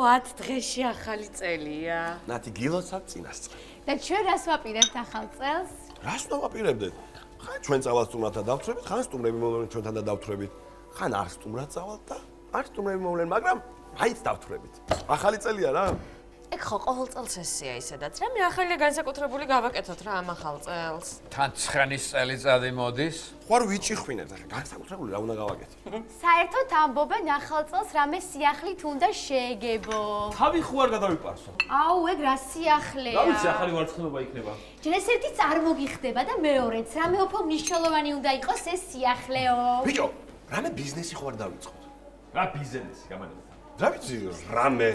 10 დღეში ახალი წელია. ნათი გილოცავ წინასწარ. და ჩვენ რას ვაპირებთ ახალ წელს? რას დავაპირებდეთ? ხან ჩვენ წავალ სტუმრათა დავთვრებით, ხან სტუმრები მოვლენ ჩვენთან და დავთვრებით. ხან არ სტუმრად წავალ და არ სტუმრები მოვლენ, მაგრამ მაინც დავთვრებით. ახალი წელია რა. ეგ ხო ყოველ წელს ესეა ისედაც. რამე ახალია განსაკუთრებული გავაკეთოთ რა ამ ახალ წელს. თან 9-ის წელიწადი მოდის. ხوار ვიჭიხვინებთ, ახლა განსაკუთრებული რა უნდა გავაკეთო? საერთოდ ამბობენ ახალ წელს რამე სიახლით უნდა შეეგებო. თავი ხო არ გადავიპარსო. აუ, ეგ რა სიახლეა. რა ვიცი, ახალი ვარცხნილობა იქნება. ჯერ ეს ერთი წარმოგიხდება და მეორეც რამე უფრო მნიშვნელოვანი უნდა იყოს ეს სიახლეო. ბიჭო, რამე ბიზნესი ხო არ დავიწყოთ? რა ბიზნესი გამანება. რა ვიცი, რამე.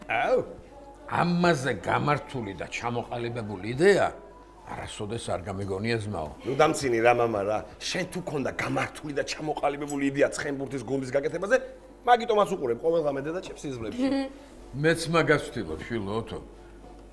აუ, ამაზე გამართული და ჩამოყალიბებული იდეა არასოდეს არ გამეგონია ძმაო. ნუ დამცინი რა მამა რა. შენ თუ ქონდა გამართული და ჩამოყალიბებული იდეა ცხენბურთის გუნდის გაკეთებაზე, მაგიტომაც უყურებ ყოველდღე დედაჩებს სიზმრებში. მეც მაგას ვთქვი, შილოთო.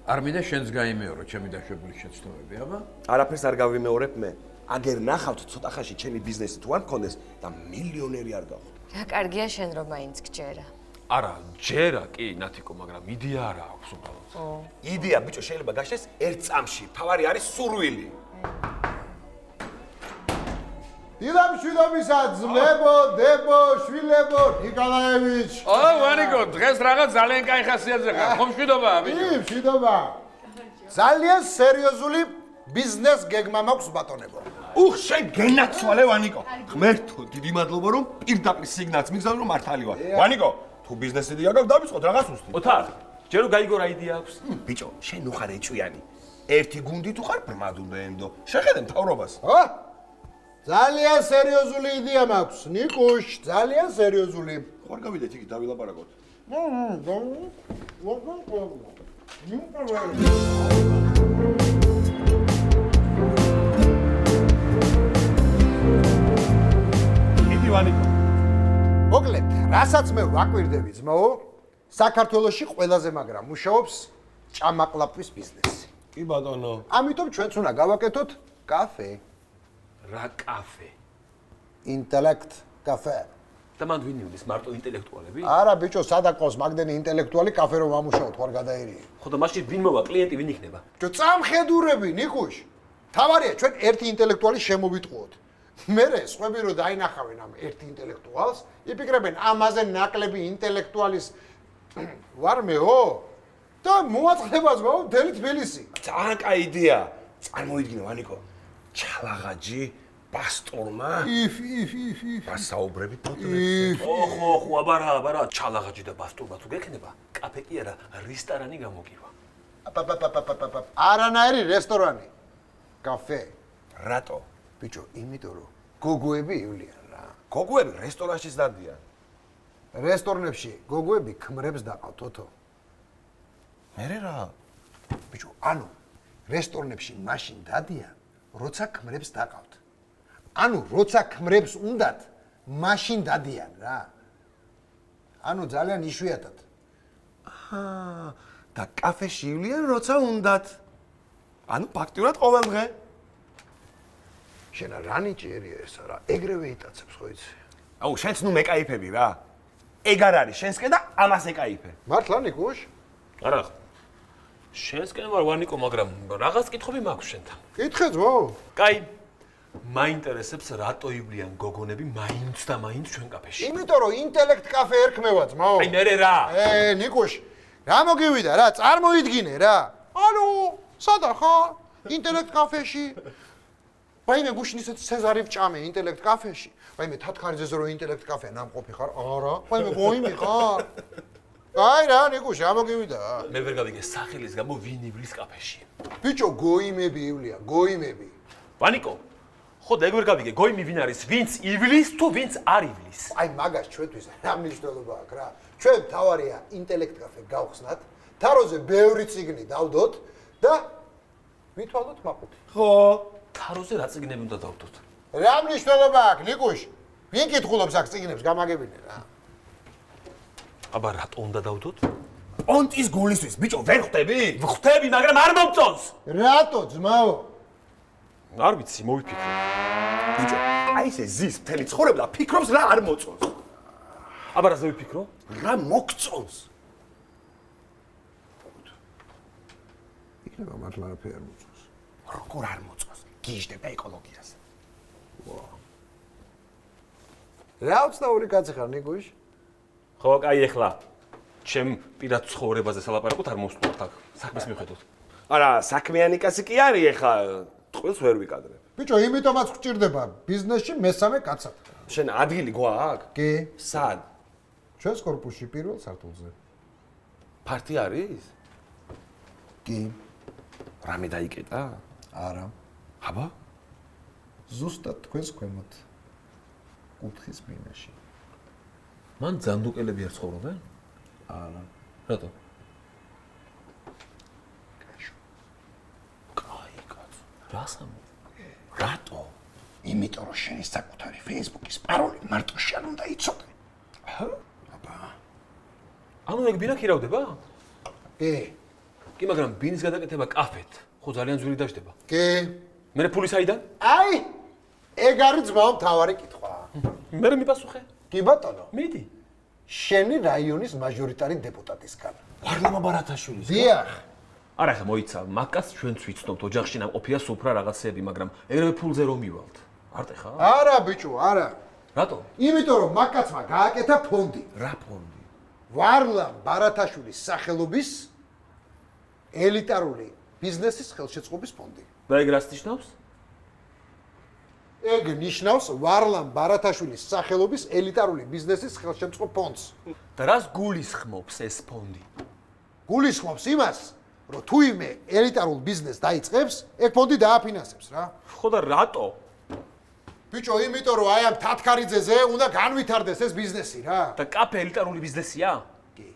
არ მინდა შენს გაიმეორო ჩემი დაშვებული შეცდომები, აბა? არაფერს არ გავიმეორებ მე. აგერ ნახავთ ცოტა ხანში ჩემი ბიზნესი თუ არ მქონდეს და მილიონერი არ გავხდე. რა კარგია შენ რომ მაინც გჯერა. არა, ჯერა კი, ნათიკო, მაგრამ იდეა არა აქვს უბრალოდ. იდეა ბიჭო შეიძლება გაშეს ერთ წამში. თავარი არის სურვილი. დილამშვიდობისა ძმებო, დებო, შვილებო, ნიკოლაევიჩ. ო, ვანიკო, დღეს რაღაც ძალიან კაი ხასიათზე ხარ. ხომ მშვიდობაა, ბიჭო? მშვიდობა. ძალიან სერიოზული ბიზნეს გეგმა მაქვს ბატონებო. უხ, შენ გენაცვალე ვანიკო. ღმერთო, დიდი მადლობა რომ პირდაპირ სიგნალს მიგზავნე რომ მართალი ვარ. ვანიკო, თუ ბიზნესი იდეა გაქვს, დავიწყოთ რაღაც უსტი. ოთარ, ჯერ რომ გაიგო რა იდეა აქვს? ბიჭო, შენ ნუ ხარ ეჭვიანი. ერთი გუნდი თუ ხარ ბრმად უნდა ენდო. შეხედე მთავრობას. ხო? ძალიან სერიოზული იდეა მაქვს, ნიკუშ, ძალიან სერიოზული. ხوار გავიდეთ იგი დავილაპარაკოთ. იდი ვანიკო. მოკლედ, რასაც მე ვაკვირდები ძმაო, საქართველოში ყველაზე მაგრა მუშაობს ჭამაყლაპვის ბიზნესი. კი ბატონო. ამიტომ ჩვენც უნდა გავაკეთოთ კაფე. რა კაფე? ინტელექტ კაფე. და მანდ ვინ ივლის მარტო ინტელექტუალები? არა ბიჭო, სადაკოს მაგდენი ინტელექტუალი კაფე რომ ამუშაოთ, ხوار გადაერიე. ხო და მაშინ ვინ მოვა, კლიენტი ვინ იქნება? ბიჭო, წამხედურები, ნიკუშ. თავარია, ჩვენ ერთი ინტელექტუალი შემოვიტყუოთ. მერე სხვები რო დაინახავენ ამ ერთ ინტელექტუალს, იფიქრებენ ამაზე ნაკლები ინტელექტუალის ვარ მეო და მოაწყდება ზღვა მთელი თბილისი. ძალიან კაი იდეა. წარმოიდგინე ვანიკო. ჩალაღაჯი პასტორმა გასაუბრები პოტრებზე. ხო, აბარა, ჩალაღაჯი და ბასტურმა თუ გექნება, კაფე კი არა, რესტორანი გამოგივა. არანაირი რესტორანი. კაფე. რატო? ბიჭო, იმიტომ რომ გოგოები ივლიან რა. გოგოები რესტორანშიც დადიან. რესტორნებში გოგოები ქმრებს დაყავთ თოთო. მერე რა? ბიჭო, ანუ რესტორნებში მაშინ დადიან, როცა ქმრებს დაყავთ. ანუ როცა ქმრებს უნდათ, მაშინ დადიან რა. ანუ ძალიან იშვიათად. და კაფეში ივლიან როცა უნდათ. ანუ ფაქტიურად ყოველ დღე. შენ რანი ჭერია ეს რა? ეგრევე იტაცებს ხო იცი? აუ, შენც ნუ მეკაიფები რა. ეგ არ არის შენსკენ და ამას ეკაიფე. მართლა ნიკუშ? არა. შენსკენ ვარ ვანიკო, მაგრამ რაღაც კითხვები მაქვს შენთან. კითხე ძმო. კაი. მაინტერესებს რატო ივლიან გოგონები მაინც და მაინც ჩვენ კაფეში? იმიტომ რომ ინტელექტ კაფე ერქმევა ძმო. აი მერე რა? ნიკუშ, რა მოგივიდა რა? წარმოიდგინე რა. ალო, სადა ხარ? ინტელექტ კაფეში. ვაიმე გუშინ ისეთ სეზარი ვჭამე ინტელექტ კაფეში. ვაიმე თათქარიძეზე რო ინტელექტ კაფე ნამყოფი ხარ? არა. ვაიმე გოიმი ხარ? აი რა ნიკუშ, რა მოგივიდა? მე ვერ გავიგე სახელის გამო ვინ ივლის კაფეში. ბიჭო, გოიმები ივლიან, გოიმები. ვანიკო, ხო და ეგ ვერ გავიგე, გოიმი ვინ არის? ვინც ივლის თუ ვინც არ ივლის? აი მაგას ჩვენთვის რა მნიშვნელობა აქვს რა? ჩვენ თავარია ინტელექტ კაფე გავხსნათ, თაროზე ბევრი წიგნი დავდოთ და ვითვალოთ მაყუთი. ხო. თაროზე რა წიგნები უნდა დავდოთ? რა მნიშვნელობა აქვს ნიკუშ? ვინ კითხულობს აქ წიგნებს გამაგებინე რა? აბა რატო უნდა დავდოთ? პონტის გულისთვის, ბიჭო, ვერ ხვდები? ვხვდები, მაგრამ არ მომწონს. რატო ძმაო? არ ვიცი, მოვიფიქრე. ბიჭო, აი ესე ზის მთელი ცხოვრება და ფიქრობს რა არ მოწონს. აბა რა ზევიფიქრო? რა მოგწონს? იქნება მართლა არაფერი არ მოწონს. როგორ არ მოწონს? გიჟდება ეკოლოგიაზე. რა უცნაური კაცი ხარ ნიკუშ? ხო, კაი ახლა ჩემ პირად ცხოვრებაზე სალაპარაკოთ არ მოსწონთ აქ საქმის მიხედვით. არა, საქმიანი კაცი კი არის ახლა, წყვილს ვერ ვიკადრებ. ბიჭო, იმიტომაც გვჭირდება ბიზნესში მესამე კაცად. შენ ადგილი გვაქვს? კი, სად? ჩვენს корпуსში პირველ სართულზე. ფარტი არის? კი, რამე დაიკეტა? არა. აბა? ზუსტად თქვენს ქვემოთ. კუთხის ბინაში. მან ძანდუკელები არ ცხოვრობენ? არა. რატო? კაი კაცო. რასამ? რატო? იმიტომ რომ შენი საკუთარი Facebook-ის პაროლი მარტო შენ უნდა იცოდე. ანუ ეგ ბინა ქირავდება? კი, კი, მაგრამ ბინის გადაკეთება კაფეთ. ხო ძალიან ძვირი დაждდება. კი. მე ფული საიდან? აი, ეგ არის ძმაო მთავარი კითხვა. მე მიპასუხე. კი ბატონო, მიდი. შენი რაიონის მაჟორიტარი დეპუტატისგან. ვარლამა ბარათაშვილის. დიახ. არა ხა მოიცა, მაგას ჩვენც ვიცნობთ, ოჯახში ნამყოფია სუფრა რაღაცეები, მაგრამ ეგრევე ფულზე რომ მივალთ. არტე ხა? არა ბიჭო, არა. რატო? იმიტომ რომ მაგკაცმა გააკეთა ფონდი. რა ფონდი? ვარლამ ბარათაშვილის სახელობის ელიტარული ბიზნესის ხელშეწყობის ფონდი. და ეგ რას ნიშნავს? ეგ ნიშნავს ვარლამ ბარათაშვილის სახელობის ელიტარული ბიზნესის ხელშემწყობ ფონდს. და რას გულისხმობს ეს ფონდი? გულისხმობს იმას, რომ თუ იმე ელიტარულ ბიზნესს დაიწყებს, ეგ ფონდი დააფინანსებს რა. ხო და რატო? ბიჭო, იმიტომ რომ აი ამ თათქარიძეზე უნდა განვითარდეს ეს ბიზნესი რა. და კაფე ელიტარული ბიზნესია? კი.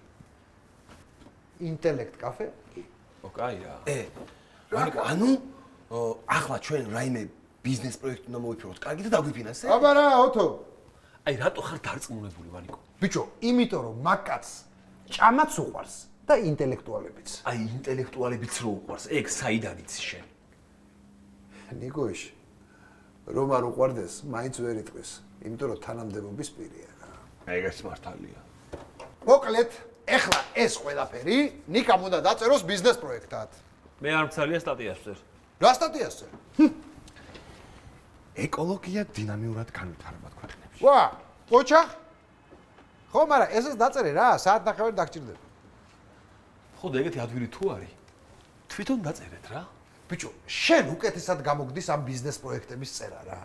ინტელექტ კაფე? კი. ო, კაი რა. ვანიკო, ანუ ახლა ჩვენ რაიმე ბიზნეს პროექტი უნდა მოვიფიქროთ, კარგი და დაგვიფინანსე? აბა რა, ოთო. აი რატო ხარ დარწმუნებული ვანიკო? ბიჭო, იმიტომ რომ მაგკაც ჭამაც უყვარს და ინტელექტუალებიც. აი ინტელექტუალებიც რო უყვარს, ეგ საიდან იცი შენ? ნიკოშ, რომ არ უყვარდეს, მაინც ვერ იტყვის, იმიტომ რომ თანამდებობის პირია რა. ეგეც მართალია. მოკლედ, ეხლა ეს ყველაფერი ნიკამ უნდა დაწეროს ბიზნეს პროექტად. მე არ მცალია სტატიას ვწერ. რა სტატიას წერს? ეკოლოგია დინამიურად განვითარება ქვეყნებში. ვა, ოჩახ. ხო, მაგრამ ესეც დაწერე რა, საათ ნახევარი დაგჭირდება. ხო და ეგეთი ადვილი თუ არის? თვითონ დაწერეთ რა. ბიჭო, შენ უკეთესად გამოგდის ამ ბიზნეს პროექტების წერა რა.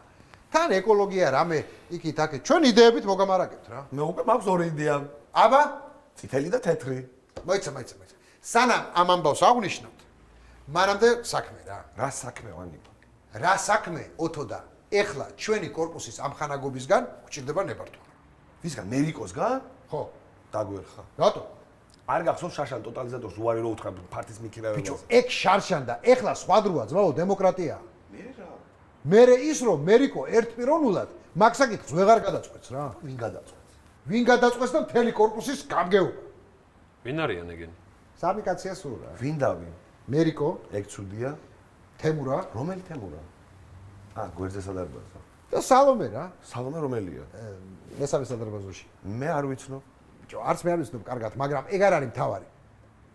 თან ეკოლოგია რამე იქით აქეთ, ჩვენ იდეებით მოგამარაგებთ რა. მე უკვე მაქვს ორი იდეა. აბა, წითელი და თეთრი. მოიცა. სანამ ამ ამბავს აღნიშნავთ, მანამდე საქმე რა. რა საქმე ვანიკო? რა საქმე, ოთო და ეხლა ჩვენი корпуსის ამხანაგობისგან გვჭირდება ნებართვა. ვისგან მერიკოსგან? ხო, დაგვერხა. რატო? არ გახსოვს შარშან ტოტალიზატორს უარი რო უთხრა ფარტის ბიჭო, მიქირავებას. ეგ შარშან და ეხლა სხვა დროა ძმაო დემოკრატია. მე რა? მერე ის რომ მერიკო ერთპიროვნულად მაგსაკითხს ვეღარ გადაწყვეტს რა. ვინ გადაწყვეტს? ვინ გადაწყვეტს და მთელი корпуსის გამგეობა. ვინ არიან ეგენი? სამი კაცია სულ რა. ვინ და ვინ? მერიკო, ეგ ცუდია. თემურა რომელი თემურა? გვერდზე სადარბაზო. და სალომე რა. სალომე რომელია? მესამე სადარბაზოში. მე არ ვიცნობ. ბიჭო, არც მე არ ვიცნობ კარგად, მაგრამ ეგ არ არის მთავარი.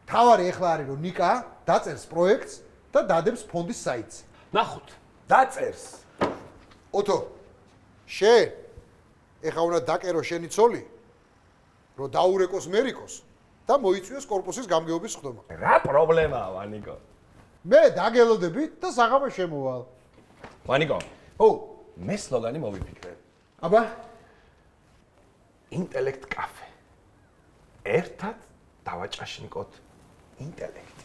მთავარი ეხლა არის რომ ნიკა დაწერს პროექტს და დადებს ფონდის საიტს. ნახოთ. დაწერს. ოთო, შენ ეხლა უნდა დაკერო შენი ცოლი, რომ დაურეკოს მერიკოს და მოიწვიოს корпуსის გამგეობის ხდომა. რა პრობლემაა ვანიკო? მე დაგელოდებით და საღამო შემოვალ. ვანიკო, ო, მე სლოგანი მოვიფიქრე. აბა, ინტელექტ კაფე. ერთად დავაჭაშნიკოთ ინტელექტი.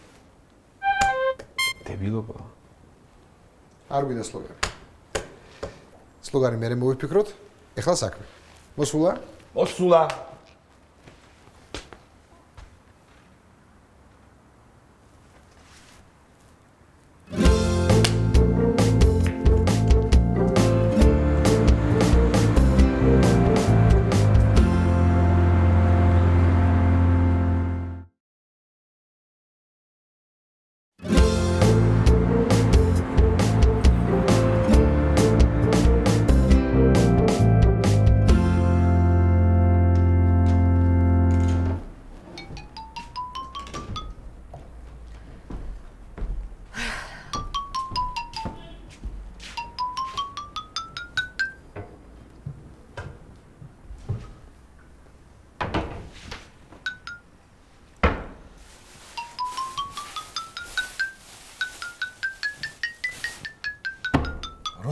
დებილობა. არ გვინდა სლოგანი. სლოგანი მე მოვიფიქროთ, ეხლა საქმე. მოსულა? მოსულა.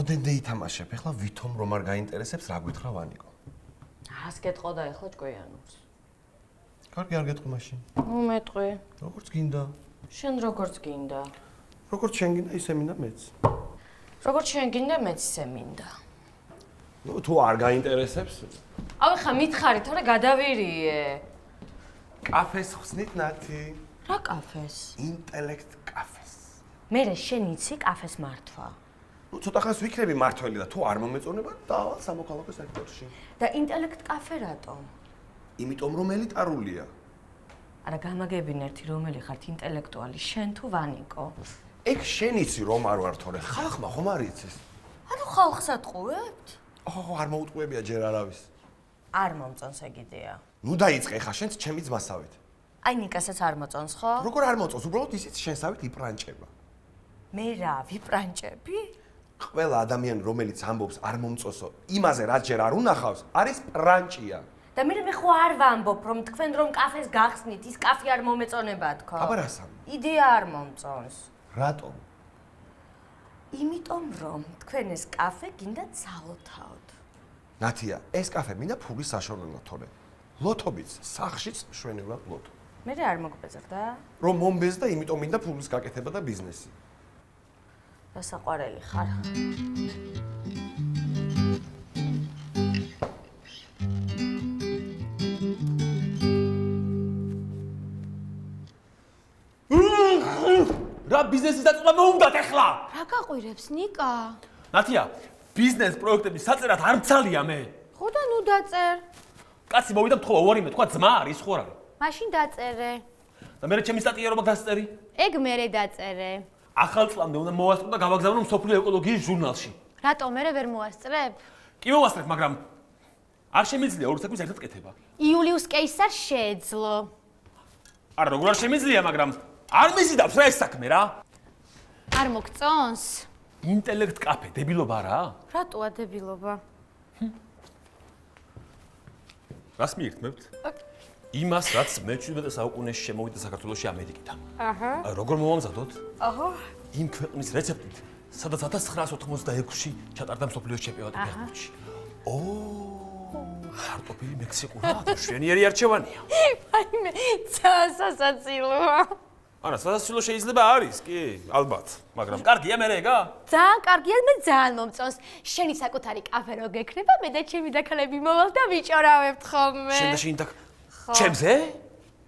როდენდე ითამაშებ, ეხლა ვითომ რომ არ გაინტერესებს, რა გითხრა ვანიკო. ას გეტყო და ეხლა ჭკვიანობს. კარგი, არ გეტყვი მაშინ. უმეტყვი. როგორც გინდა. შენ როგორც გინდა. როგორც შენ გინდა, ისე მინდა მეც. როგორც შენ გინდა, მეც ისე მინდა. ნუ თუ არ გაინტერესებს, ავი ხა მითხარი, თორე გადავირიე. კაფეს ხსნით ნათი. რა კაფეს? ინტელექტ კაფეს. მე შენ იცი კაფეს მართვა. ნუ ცოტა ხანს ვიქნები მართველი და თუ არ მომეწონება, დავალ სამოქალაქო სექტორში. და ინტელექტ კაფე რატომ? იმიტომ რომ ელიტარულია. არა გამაგებინ ერთი რომელი ხართ ინტელექტუალი, შენ თუ ვანიკო? ეგ შენ იცი რომ არ ვარ თორე, ხალხმა ხომ არ იცის? ანუ ხალხს ატყუებთ? ოჰ, არ მოუტყუებია ჯერ არავის. არ მომწონს ეგ იდეა. ნუ დაიწყე ხა შენც ჩემი ძმასავით. აი ნიკასაც არ მოწონს ხო? როგორ არ მოწონს, უბრალოდ ისიც შენსავით იპრანჭება. მე რა, ვიპრანჭები? ყველა ადამიანი რომელიც ამბობს არ მომწონსო, იმაზე რაც ჯერ არ უნახავს, არის პრანჭია. და მე ხო არ ვამბობ, რომ თქვენ რომ კაფეს გახსნით, ის კაფე არ მომეწონება თქო. აბა რას ამბობ? იდეა არ მომწონს. რატომ? იმიტომ რომ თქვენ ეს კაფე გინდა ძალოთავთ. ნათია, ეს კაფე მინდა ფულის საშორნელად თორე. ლოთობიც, სახშიც მშვენივრად ლოთო. მე არ მოგბეზრდა? რომ მომბეზ და იმიტომ მინდა ფულის გაკეთება და ბიზნესი. დასაყვარელი ხარ. რა ბიზნესის დაწყება მოუნდათ ახლა? რა გაყვირებს ნიკა? ნათია, ბიზნეს პროექტების საწერად არ მცალია მე. ხო და ნუ დაწერ. კაცი მოვიდა მთხოვა უარი მე, თქვა ძმა არის ხო რა? მაშინ დაწერე. და მე ჩემი სტატიერობა გასწერი. ეგ მერე დაწერე. ახალ წლამდე უნდა მოვასწრო და გავაგზავნო მსოფლიო ეკოლოგიის ჟურნალში. რატომ მერე ვერ მოასწრებ? კი მოვასწრებ, მაგრამ არ შემიძლია ორი საქმის ერთად კეთება. იულიუს კეისარს შეეძლო. არა, როგორ არ შემიძლია, მაგრამ არ მიზიდავს რა ეს საქმე რა. არ მოგწონს? ინტელექტ კაფე, დებილობა რა? რატოა დებილობა? რას მიირთმევთ? იმას, რაც მე-17 საუკუნეში შემოვიდა საქართველოში ამერიკიდან. აჰა. როგორ მოვამზადოთ? აჰა. იმ ქვეყნის რეცეპტით, სადაც 1986-ში ჩატარდა მსოფლიოს ჩემპიონატი ფეხბურთში. ხარტოფილი მექსიკურად, მშვენიერი არჩევანია. აიმე, სასაცილოა. არა, სასაცილო შეიძლება არის, კი, ალბათ, მაგრამ კარგია მე რეგა? ძალიან კარგია, მე ძალიან მომწონს. შენი საკუთარი კაფე რო გექნება, მე და ჩემი დაქალები მოვალ და ვიჭორავებთ ხოლმე. შენ და შენ და ჩემზე?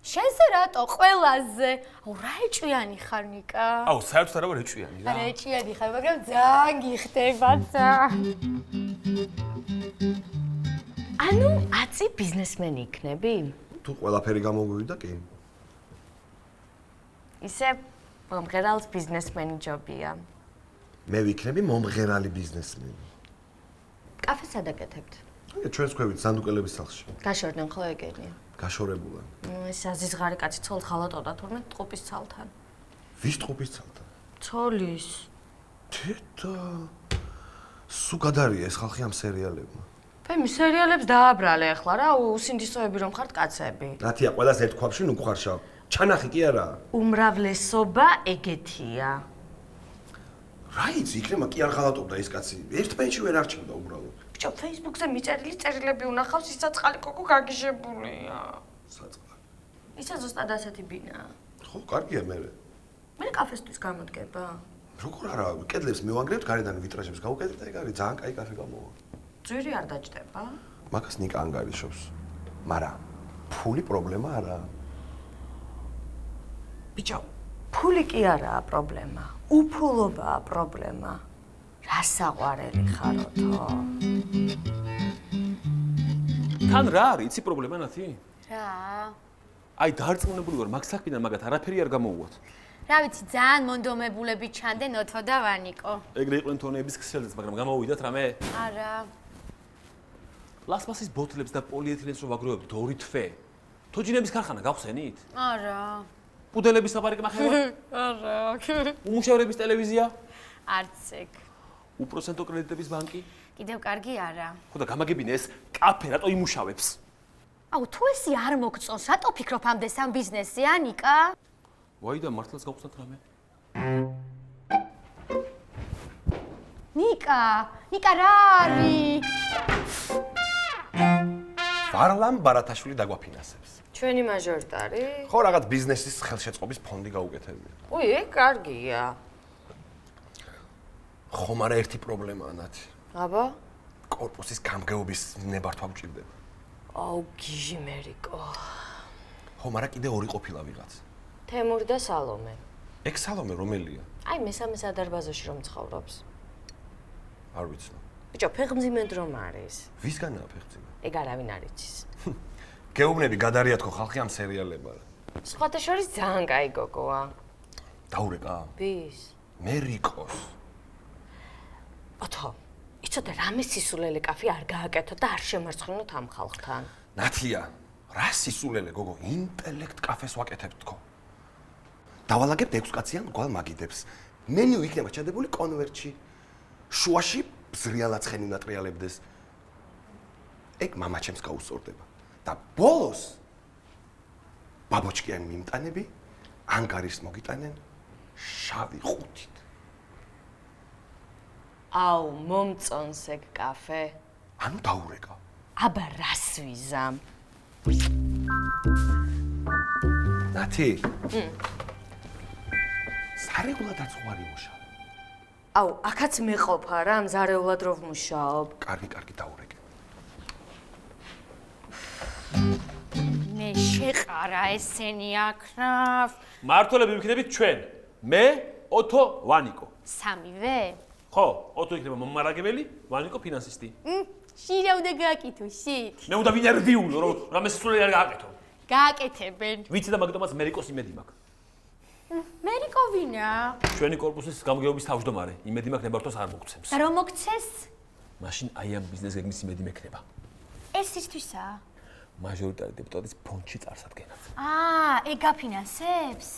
შენზე რატო? ყველაზე. აუ, რა ეჭვიანი ხარ ნიკა? აუ, საერთოდ არა ვარ ეჭვიანი რა. არა ეჭვიანი ხარ, მაგრამ ძალიან გიხდება ცა. ანუ აცი ბიზნესმენი იქნები? თუ ყველაფერი გამოგვივიდა, კი. ისე მომღერალს ბიზნესმენი ჯობია. მე ვიქნები მომღერალი ბიზნესმენი. კაფეს ადაკეთებთ? ჩვენს ქვევით სანდუკელების სახლში. გაშორდნენ ხო ეგენია? გაშორებულა. ეს აზიზღარი კაცი ცოლ ხალატობდა თურმე ტყუპის ცალთან. ვის ტყუპის ცალთან? ცოლის. თეთა. სულ გადარია ეს ხალხი ამ სერიალებმა. ფემი სერიალებს დააბრალე ახლა რა, უსინდისოები რომ ხართ კაცები. ნათია, ყველას ერთ ქვაბში ნუ გხარშავ. ჩანახი კი არა. უმრავლესობა ეგეთია. რა იცი, იქნება კი არ ღალატობდა ეს კაცი. ერთ პენჩი ვერ არჩევდა უბრალოდ. ბიჭო, Facebook-ზე მიწერილი წერილები უნახავს, ისა წყალი კოკო გაგიჟებულია. საწყალი. ისა ზუსტად ასეთი ბინაა. ხო, კარგია მე. მე კაფესთვის გამოდგება. როგორ არა, კედლებს მივანგრევთ, გარედან ვიტრაჟებს გავუკეთებ და ეგ არის ძალიან კაი კაფე გამოვა. ძვირი არ დაჭდება? მაგას ნიკა ანგარიშობს. მაგრამ ფული პრობლემა არაა. ბიჭო, ფული კი არაა პრობლემა, უფულობაა პრობლემა. რა საყვარელი ხაროთო? თან რა არის, იცი პრობლემა ნათი? რა? აი დარწმუნებული ვარ, მაგ საქმიდან მაგათ არაფერი არ გამოუვათ. რა ვიცი, ძალიან მონდომებულები ჩანდნენ ოთო და ვანიკო. ეგრე იყვნენ თონეების ქსელიც, მაგრამ გამოვიდათ რამე? არა. პლასმასის ბოთლებს და პოლიეთილენს რო ვაგროვებთ ორი თვე. თოჯინების ქარხანა გავხსენით? არა. პუდელების საფარიკი მახევა? არა. უმუშევრების ტელევიზია? არც ეგ. უპროცენტო კრედიტების ბანკი? კიდევ კარგი არა. ხო და გამაგებინე ეს კაფე რატო იმუშავებს? აუ, თუ ესი არ მოგწონს, რატო ფიქრობ ამდე სამ ბიზნესზე, ნიკა? ვაი და მართლაც გავხსნათ რამე? ნიკა რა არის? ვარლამ ბარათაშვილი დაგვაფინანსებს. ჩვენი მაჟორიტარი? ხო, რაღაც ბიზნესის ხელშეწყობის ფონდი გაუკეთებია. უი, კარგია. ხომ არა ერთი პრობლემაა ნათი. აბა? კორპუსის გამგეობის ნებართვა მჭირდება. აუ, გიჟი მერიკო. ხომ არა კიდე ორი ყოფილა ვიღაც. თემური და სალომე. ეგ სალომე რომელია? აი, მესამე სადარბაზოში რომ ცხოვრობს. არ ვიცნობ. ბიჭო, ფეხმძიმედ რომ არის. ვისგანაა ფეხმძიმე? ეგ არავინ არ იცის. გეუბნები გადარიათ ხო ხალხი ამ სერიალებად. სხვათა შორის ძალიან კაი გოგოა. დაურეკა? ვის? მერიკოს. ოთო, იცოდე რამე სისულელე კაფე არ გააკეთო და არ შემარცხნოთ ამ ხალხთან. ნათლია, რა სისულელე გოგო, ინტელექტ კაფეს ვაკეთებ თქო. დავალაგებთ 6 კაციან მგვალ მაგიდებს. მენიუ იქნება ჩადებული კონვერტში. შუაში ზრიალად ცხენი უნდა ტრიალებდეს. ეგ მამაჩემს გაუსწორდება. და ბოლოს ბაბოჩკიანი მიმტანები ანგარის მოგიტანენ შავი ხუთით. აუ, მომწონს ეგ კაფე. ანუ დაურეკა. აბა რას ვიზამ? ნათი. სარეულად აცხვარი მუშაობ. აუ, აქაც მეყოფა რა, მზარეულად რო ვმუშაობ. კარგი დაურეკე. მე შეყარა ესენი აქნავ. მართლები ვიქნებით ჩვენ. მე, ოთო, ვანიკო. სამივე? ხო, ოთო იქნება მომარაგებელი, ვანიკო ფინანსისტი. შირი უნდა გააკეთო, შით. მე უნდა ვინერვიულო, რომ რამე სულელი არ გააკეთო. გააკეთებენ. ვიცი და მაგიტომაც მერიკოს იმედი მაქვს. მერიკო ვინა? ჩვენი კორპუსის გამგეობის თავმჯდომარე, იმედი მაქვს ნებართვას არ მოგცემს. და რომ მოგცეს? მაშინ აი ამ ბიზნეს გეგმის იმედი მექნება. ეს ისთვისაა? მაჟორიტარი დეპუტატის ფონდში წარსადგენად. ეგ გაფინანსებს?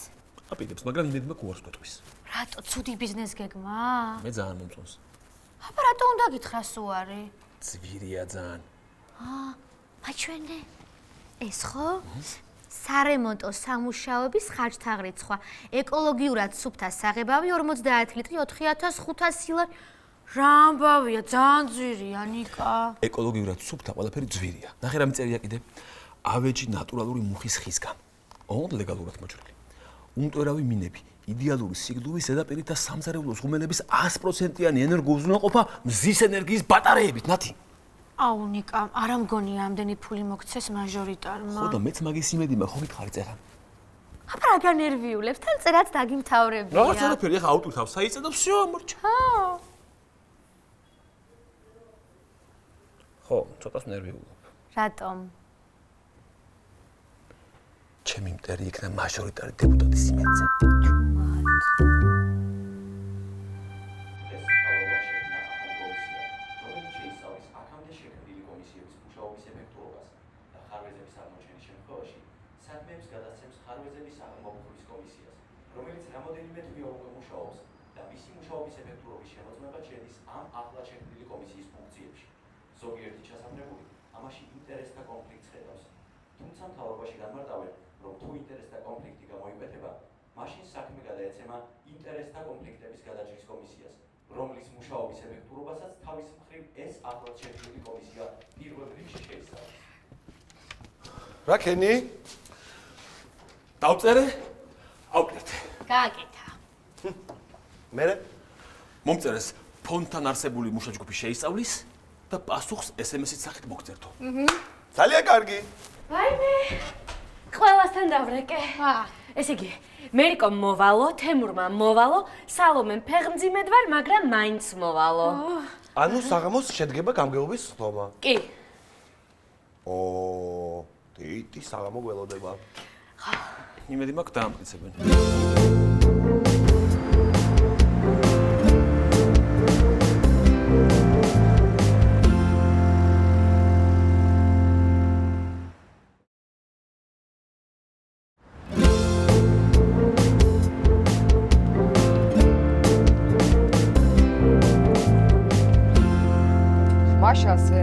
აპირებს, მაგრამ იმედი მაქვს უარსკვლავთვის. რატო ცუდი ბიზნეს გეგმა? მე ძალიან მომწონს. აბა რატო უნდა გითხრას უარი? ძვირია ძალიან. მაჩვენე. ეს ხო? სარემონტო სამუშაოების ხარჯთაღრიცხვა. ეკოლოგიურად სუფთა საღებავი 50 ლიტრი 4500 ლარი. რა ამბავია, ძალიან ძვირია, ნიკა. ეკოლოგიურად სუფთა ყველაფერი ძვირია. ნახე რა მიწერია კიდე. ავეჯი ნატურალური მუხის ხისგან. ოღონდ ლეგალურად მოჭრილი. უმტვერავი მინები, იდეალური სიგრძის ზედაპირით და სამზარეულოს ღუმელების 100%-იანი ენერგოუზრუნველყოფა მზის ენერგიის ბატარეებით, ნათი. აუ ნიკა, არ ამგონია ამდენი ფული მოგცეს მაჟორიტარმა. ხო და მეც მაგის იმედი მაქვს, ხო მითხარი წერა. აბა რა განერვიულებს, თან წერაც დაგიმთავრებია. რაღაც არაფერი, ახლა აუტვირთავ საიტზე და всё, მორჩა. ხო, ცოტას ნერვიულობ. რატომ? ჩემი მტერი იქნა მაჟორიტარი დეპუტატის იმედზე. ზოგიერთი ჩასაბმებული ამაში ინტერესთა კონფლიქტს ხედავს. თუმცა მთავრობაში განმარტავენ, რომ თუ ინტერესთა კონფლიქტი გამოიკვეთა, მაშინ საქმე გადაეცემა ინტერესთა კონფლიქტების გადაჭრის კომისიას, რომლის მუშაობის ეფექტურობასაც თავის მხრივ ეს ახლად შექმნილი კომისია პირველ რიგში შეიცავს. რა ქენი? დავწერე, ავკეთე. გააკეთა. მერე? მომწერეს ფონდთან არსებული მუშაჯგუფი შეისწავლის და პასუხს SMS-ით სახით მოგწერთო. ძალიან კარგი. ვაიმე. ყველასთან დავრეკე. ესე იგი, მერიკომ მოვალო, თემურმა მოვალო, სალომემ ფეხმძიმედ ვარ, მაგრამ მაინც მოვალო. ანუ საღამოს შედგება გამგეობის სხდომა. კი. დიდი საღამო გველოდება. იმედი მაქვს დაამტკიცებენ. მაშასე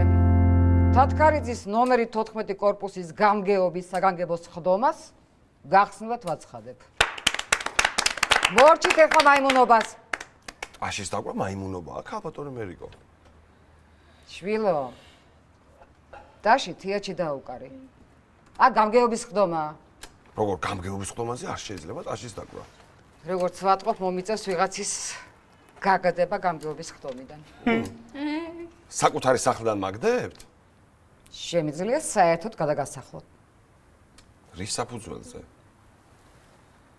თათქარიძის ნომერი 14 კორპუსის გამგეობის საგანგებო სხდომას გახსნილად ვაცხადებ. მორჩით ეხლა მაიმუნობას. ტყაშის დაკვრა მაიმუნობაა, ქალბატონო მერიკო. შვილო. დაში თიაჩი დაუკარი. გამგეობის ხდომა. როგორ გამგეობის ხდომაზე არ შეიძლება ტყაშის დაკვრა. როგორც ვატყობ, მომიწევს ვიღაცის გაგადება გამგეობის ხდომიდან. საკუთარი სახლიდან მაგდებთ? შემიძლია საერთოდ გადაგასახლოთ. რის საფუძველზე?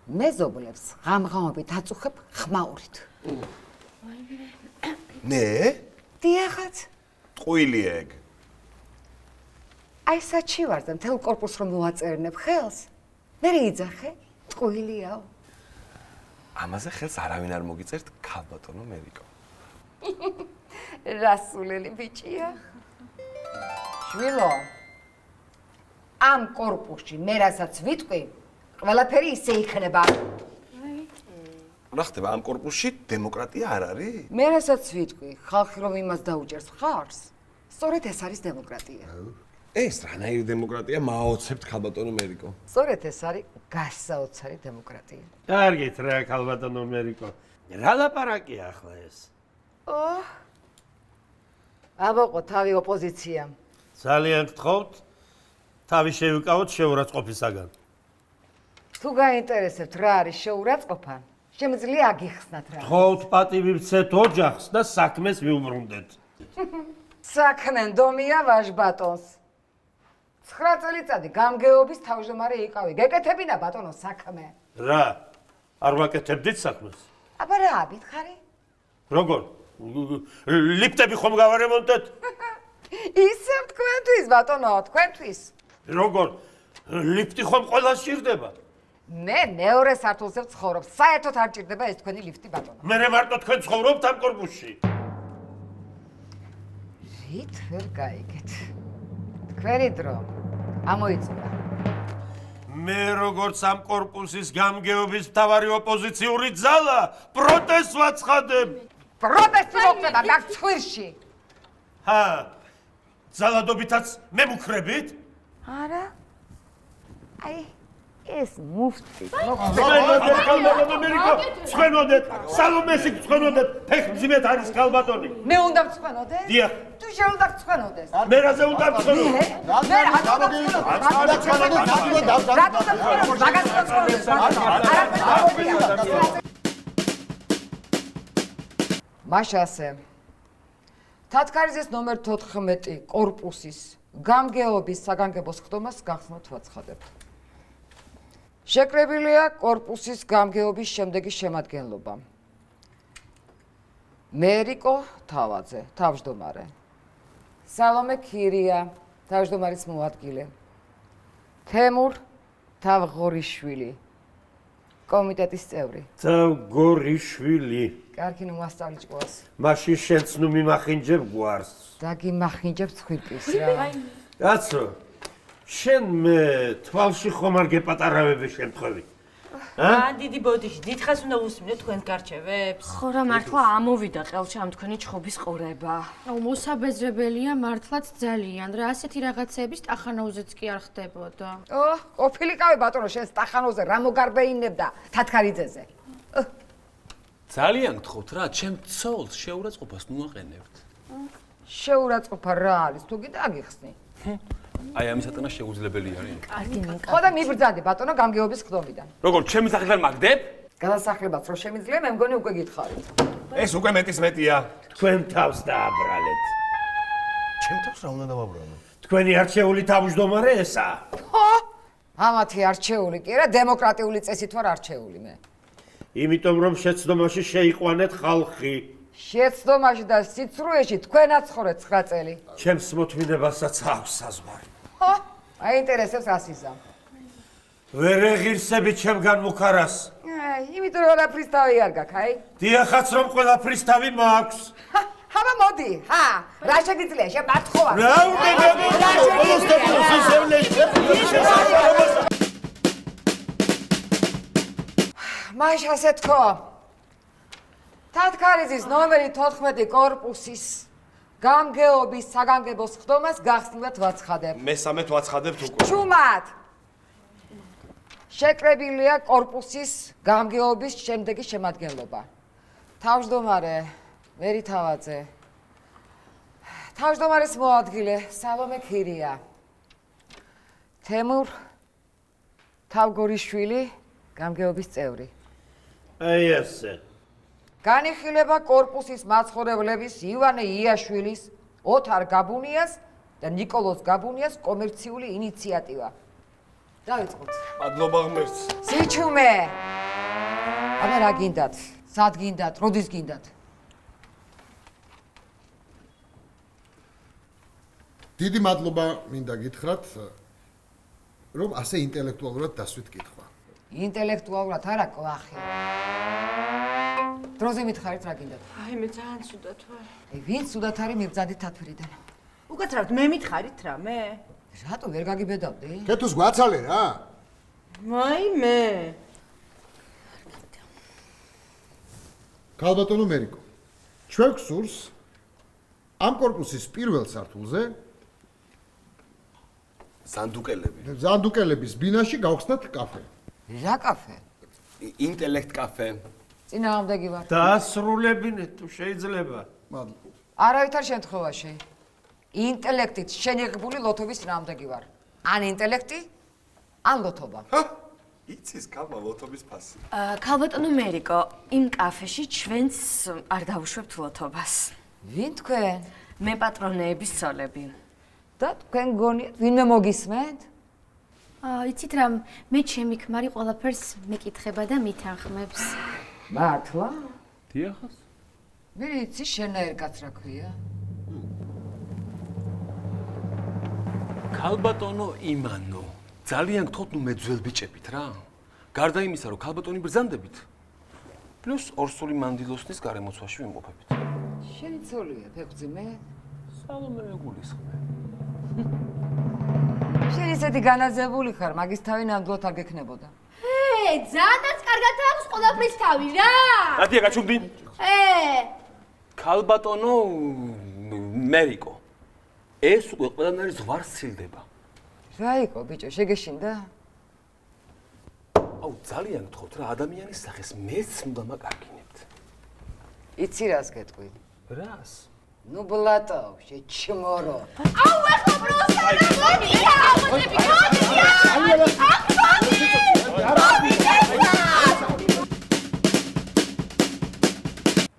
მეზობლებს ღამღამობით აწუხებ ხმაურით. მე? დიახაც. ტყუილი ეგ. აი საჩივარზე მთელ კორპუსს რომ მოაწერნებ ხელს, მე იძახე, ტყუილიაო. ამაზე ხელს არავინ არ მოგიწერთ, ქალბატონო მერიკო. რასულელი ბიჭია. შვილო. ამ კორპუსში მე რასაც ვიტყვი, ყველაფერი ისე იქნება. რა ხდება ამ კორპუსში დემოკრატია არ არის? მე რასაც ვიტყვი, ხალხი რომ იმას დაუჭერს მხარს, სწორედ ეს არის დემოკრატია. ეს რანაირი დემოკრატია მაოცებთ ქალბატონო მერიკო? სწორედ ეს არის გასაოცარი დემოკრატია. კარგით რა ქალბატონო მერიკო. რა ლაპარაკია ახლა ეს? აბოყო თავი ოპოზიციამ. ძალიან გთხოვთ, თავი შევიკავოთ შეურაცხყოფისაგან. თუ გაინტერესებთ რა არის შეურაცხყოფა, შემიძლია აგიხსნათ რა. გთხოვთ პატივი ვცეთ ოჯახს და საქმეს ვიუბრუნდეთ. საქმე ნდომია ვაჟბატონს. 9 წელიწადი გამგეობის თავმჯდომარე იყავი. გეკეთებინა ბატონო საქმე. რა? არ ვაკეთებდით საქმეს? აბა რა აბითხარი? როგორ? ლიფტები ხომ გავარემონტეთ? ისევ თქვენთვის ბატონო, თქვენთვის. როგორ? ლიფტი ხომ ყველას სჭირდება? მე მეორე სართულზე ვცხოვრობ. საერთოდ არ ჭირდება ეს თქვენი ლიფტი ბატონო. მე მარტო თქვენ ცხოვრობთ ამ კორპუსში. რით ვერ გაიგეთ? თქვენი დრო ამოიწურა. მე როგორც ამ კორპუსის გამგეობის მთავარი ოპოზიციური ძალა პროტესტს ვაცხადებ. პროტესტი მოხდება მაგცხვირში. ჰა, ძალადობითაც მე მუქრებით? არა. აი ეს მუფტი. ცხენოდეთ, ქალბატონო მერიკო, ცხენოდეთ, სალომესი ცხენოდეთ, ფეხმძიმეთ არის ქალბატონი. მე უნდა ვცხვენოდე? დიახ. თუ შეუნდა ვცხვენოდეს? მე რაზე უნდა ვცხვენოდე? მე რა მაშასე თათქარიძის ნომერ 14 კორპუსის გამგეობის საგანგებოს ხდომას გახსნათ ვაცხადებ. შეკრებილია კორპუსის გამგეობის შემდეგი შემადგენლობა. მერიკო თავაძე, თავმჯდომარე. სალომე ქირია, თავმჯდომარის მოადგილე. თემურ თავღორიშვილი, კომიტეტის წევრი. თავღორიშვილი. კარგი ნუ მასწავლი ჭკუას. მაშინ შენც ნუ მიმახინჯებ გვარს. დაგიმახინჯებ ცხვირპის რა. კაცო, შენ მე თვალში ხომ არ გეპატარავები შემთხვევი? დიდი ბოდიში, დიდხანს უნდა უსმინე თქვენს გარჩევებს? ხო რა მართლა ამოვიდა ყელში ამ თქვენი ჩხობის ყურება. მოსაბეზრებელია მართლაც ძალიან. რა ასეთი რაღაცების სტახანოუზეც კი არ ხდებოდა. ყოფილიყავი ბატონო შენ სტახანოზე რა მოგარბეინებდა თათქარიძეზე. ძალიან გთხოვთ რა, ჩემ ცოლს შეურაცხყოფას ნუ აყენებთ. შეურაცხყოფა რა არის? თუ კიდე აგიხსნი. აი ამის ატანა შეუძლებელი არის. კარგი მინკა. ხო და მიბრძანდი ბატონო გამგეობის ხდომიდან. როგორ ჩემი სახლიდან მაგდებ? გადასახლებაც რო შემიძლია მე მგონი უკვე გითხარით. ეს უკვე მეტის მეტია. თქვენ თავს დააბრალეთ. ჩემ თავს რა უნდა დავაბრალო? თქვენი არჩეული თავმჯდომარე ესაა. ამათი არჩეული კი არა, დემოკრატიული წესით ვარ არჩეული მე. იმიტომ რომ შეცდომაში შეიყვანეთ ხალხი. შეცდომაში და სიცრუეში თქვენაც ხორეთ 9 წელი. ჩემს მოთმინებასაც აქვს საზღვარი. აინტერესებს რას იზამ. ვერ ეღირსები ჩემგან მუქარას. იმიტომ რომ ყველაფრის თავი არ გაქვს, აი. დიახაც რომ ყველაფრის თავი მაქვს. ჰაბა მოდი, რა შეგიძლია შენ მართხოვა. რა უნდა მაშ ასე თქო. თათქარიძის ნომერი 14 კორპუსის გამგეობის საგანგებოს ხდომას გახსნილად ვაცხადებ. მესამედ ვაცხადებთ უკვე. ჩუმად. შეკრებილია კორპუსის გამგეობის შემდეგი შემადგენლობა. თავმჯდომარე მერი თავაძე. თავმჯდომარის მოადგილე სალომე ქირია. თემურ თავგორიშვილი გამგეობის წევრი. აი ესე. განიხილება კორპუსის მაცხოვრებლების ივანე იაშვილის, ოთარ გაბუნიას და ნიკოლოზ გაბუნიას კომერციული ინიციატივა. დავიწყოთ. მადლობა ღმერთს. სიჩუმე. აბა რა გინდათ? სად გინდათ? როდის გინდათ? დიდი მადლობა მინდა გითხრათ, რომ ასე ინტელექტუალურად დასვით კითხვა. ინტელექტუალურად არა კვახი. დროზე მითხარით რა გინდათ? აი მე ძალიან ცუდად ვარ. აი ვინც ცუდად არის მიბძანდით თათვირიდან. უკაცრავად მე მითხარით რა მე? რატო ვერ გაგიბედავდი? კეთოს გვაცალე რა. მაიმე. ქალბატონო მერიკო. ჩვენ გსურს ამ კორპუსის პირველ სართულზე ზანდუკელების ბინაში გავხსნათ კაფე. რა კაფე? ინტელექტ კაფე. წინააღმდეგი ვარ. დაასრულებინეთ თუ შეიძლება. მადლობა. არავითარ შემთხვევაში. ინტელექტით შენიღებული ლოთობის წინააღმდეგი ვარ. ან ინტელექტი, ან ლოთობა. იცის კამა ლოთობის ფასი. ქალბატონო მერიკო, იმ კაფეში ჩვენც არ დავუშვებთ ლოთობას. ვინ თქვენ? მე პატრონეების ცოლები. და თქვენ გონიათ ვინმე მოგისმენთ? იცით რა, მე ჩემი ქმარი ყველაფერს მეკითხება და მითანხმებს. მართლა? დიახას. ვიცი შენაერ კაც რა ქვია? ქალბატონო იმანო, ძალიან გთხოვთ ნუ მე ძველ ბიჭებით რა. გარდა იმისა, რომ ქალბატონი ბრძანდებით, პლუს ორსული მანდილოსნის გარემოცვაში ვიმყოფებით. შენი ცოლია, ფეხბძიმე? სალომე მეგულისხმე. შენ ისეთი განაძებული ხარ, მაგის თავი ნამდვილად არ გექნებოდა. ძალიან კარგად აქვს ყველაფრის თავი რა. რატია გაჩუმდი? ქალბატონო მერიკო. ეს უკვე ყველანაირი ზღვარს ცილდება. რა იყო ბიჭო, შეგეშინდა? აუ ძალიან გთხოვთ რა, ადამიანის სახეს მეც უნდა მაგარგინებთ. იცი რას გეტყვი? რას? ნუ ბლატო, შეჩმორო. აუ ეხლა პროსტა გონია, მოდი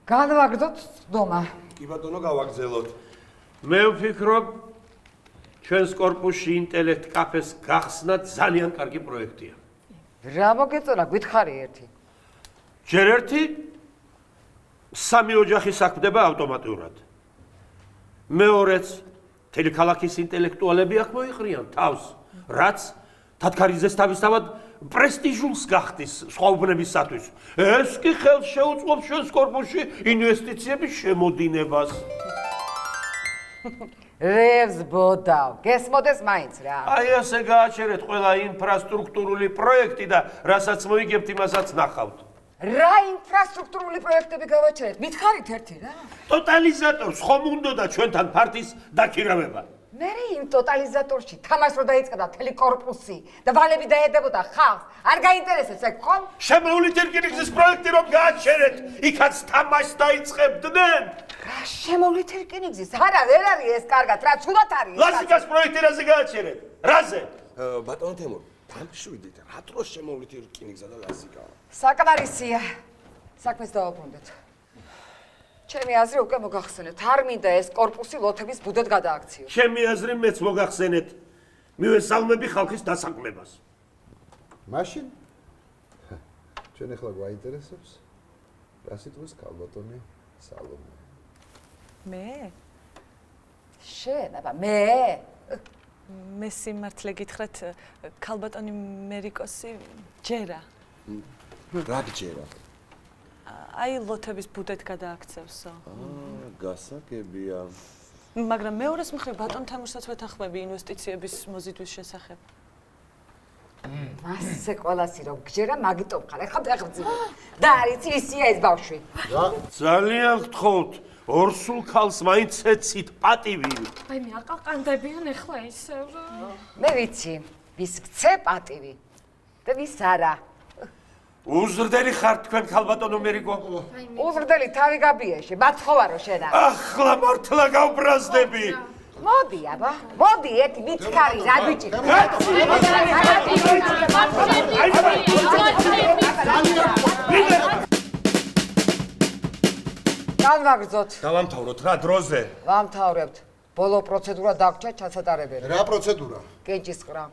განვაგრძოთ დომა. კი ბატონო გავაგზელოთ. მე ვფიქრობ, ჩვენს კორპუსში ინტელექტ კაფეს გახსნა ძალიან კარგი პროექტია. რა მოგეწონა, გითხარი ერთი. ჯერ ერთი სამი ოჯახი საქმდება ავტომატურად. მეორეც მთელი ქალაქის ინტელექტუალები აქ მოიყრიან თავს, რაც თათქარიძეს თავისთავად პრესტიჟულს გახდის სხვა უბნებისათვის. ეს კი ხელს შეუწყობს ჩვენს კორპუსში ინვესტიციების შემოდინებას. რევს ბოდავ, გესმოდეს მაინც რა. აი ასე გააჩერეთ ყველა ინფრასტრუქტურული პროექტი და რასაც მოიგებთ, იმასაც ნახავთ. რა ინფრასტრუქტურული პროექტები გავაჩერეთ? მითხარით ერთი რა. ტოტალიზატორს ხომ უნდოდა ჩვენთან ფარტის დაქირავება? მე იმ ტოტალიზატორში თამაშს რო დაიწყებდა მთელი კორპუსი და ვალები დაედებოდა ხალხს, არ გაინტერესებს ეგ ხომ? შემოვლით ერკინიგზის პროექტი რომ გააჩერეთ, იქაც თამაშს დაიწყებდნენ. რა შემოვლით ერკინიგზის? არა, ვერ არის ეს კარგად, რა ცუდად არის. ლასიკას პროექტი რაზე გააჩერეთ? რაზე? ბატონო თემურ, დამშვიდით, რა დროს შემოვლით ერკინიგზა და ლასიკა? საკმარისია. საქმეს დავაბრუნდეთ. ჩემი აზრი უკვე მოგახსენეთ. არ მინდა ეს კორპუსი ლოთების ბუდად გადააქციოს. ჩემი აზრი მეც მოგახსენეთ. მივესალმები ხალხის დასაქმებას. მაშინ ჩვენ ახლა გვაინტერესებს რა სიტყვის ქალბატონი სალომე. მე? შენ, აბა მე? მე სიმართლე გითხრათ, ქალბატონი მერიკოსი ჯერა. რა გჯერა? აი ლოთების ბუდეთ გადააქცევსო. გასაგებია. მაგრამ მეორეს მხრივ ბატონ თემურსაც ვეთანხმები ინვესტიციების მოზიდვის შესახებ. მასე ყველასი რომ გჯერა, მაგიტომ ხარ. ეხლა ფეხბძიმე. და არიცი ისია ეს ბავშვი. ძალიან გთხოვთ, ორსულ ქალს მაინც ეცით პატივი. აი მე აყაყანდებიან ეხლა ისევ რა. მე ვიცი, ვის გცე პატივი და ვის არა. უზრდელი ხარ თქვენ ქალბატონო მერიკო? უზრდელი თავი გაბიეში, ბაცხოვარო შენა. ახლა მართლა გავბრაზდები. მოდი აბა, მოდი ერთი მითხარი რა ბიჭი. განვაგრძოთ. დავამთავროთ რა დროზე? ვამთავრებთ. ბოლო პროცედურა დაგვრჩა ჩასატარებელი. რა პროცედურა? კენჭისყრა.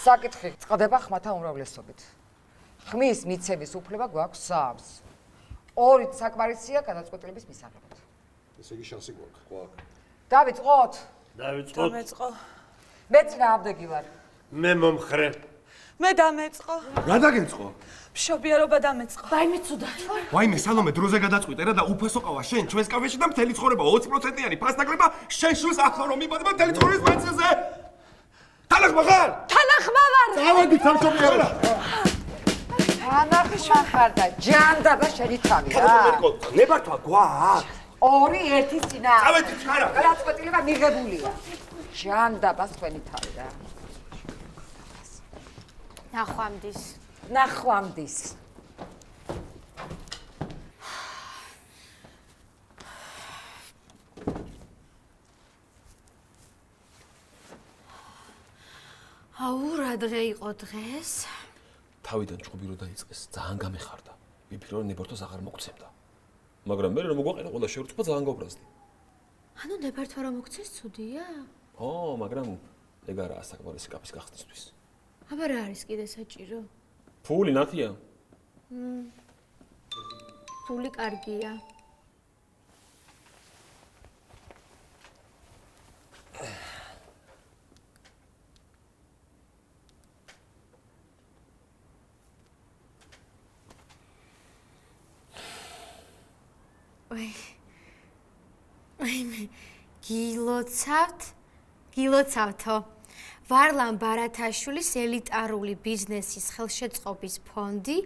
საკითხი წყდება ხმათა უმრავლესობით. ხმის მიცემის უფლება გვაქვს 3-ს. 2 საკმარისია გადაწყვეტილების მისაღებად. ესე იგი შანსი გვაქვს. დავიწყოთ. დავიწყოთ. დამეწყო. მეც რა აბდეგი ვარ. მე მომხრე. მე დამეწყო. რა დაგეწყო? მშობიარობა დამეწყო. ვაიმე ცუდად. ვაიმე სალომე დროზე გადაწყვიტე რა და უფასო ყავა შენ ჩვენს კაფეში და მთელი ცხოვრება 20%-იანი ფასნაკლება შენ შულს ახლა რომ მიბადება მთელი ცხოვრების პენსიაზე. თანახმა ხარ? თანახმა ვარ. წავედი სამშობიაროში. თანახმა ხარ და ჯანდაბა შენი თავი რა. ნებართვა გვაქვს. 2-1 წინა. წავედი ჩარა. გადაწყვეტილება მიღებულია. ჯანდაბა თქვენი თავი რა. ნახვამდის. ნახვამდის. აუ რა დღე იყო დღეს? თავიდან ჭუბი რო დაიწყეს, ძალიან გამეხარდა. ვიფიქრე რომ ნებართვას აღარ მოგცემდა. მაგრამ მე რომ მოგვაყენა ყველა შეურწყვა ძალიან გავბრაზდი. ანუ ნებართვა რომ მოგცეს ცუდია? ო, მაგრამ ეგ არაა საკმარისი კაფის გახსნისთვის. აბა რა არის კიდე საჭირო? ფული ნათია. ფული კარგია. ვაიმე, გილოცავთო. ვარლამ ბარათაშვილის ელიტარული ბიზნესის ხელშეწყობის ფონდი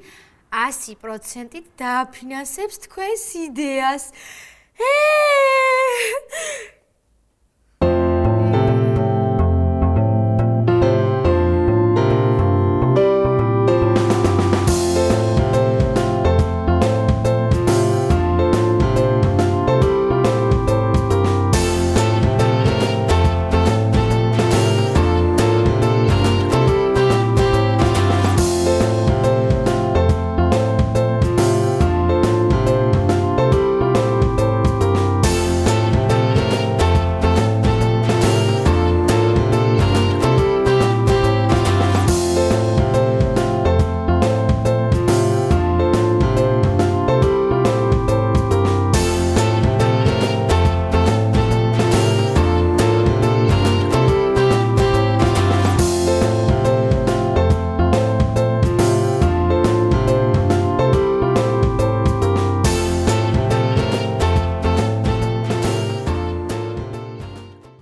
100%-ით დააფინანსებს თქვენს იდეას.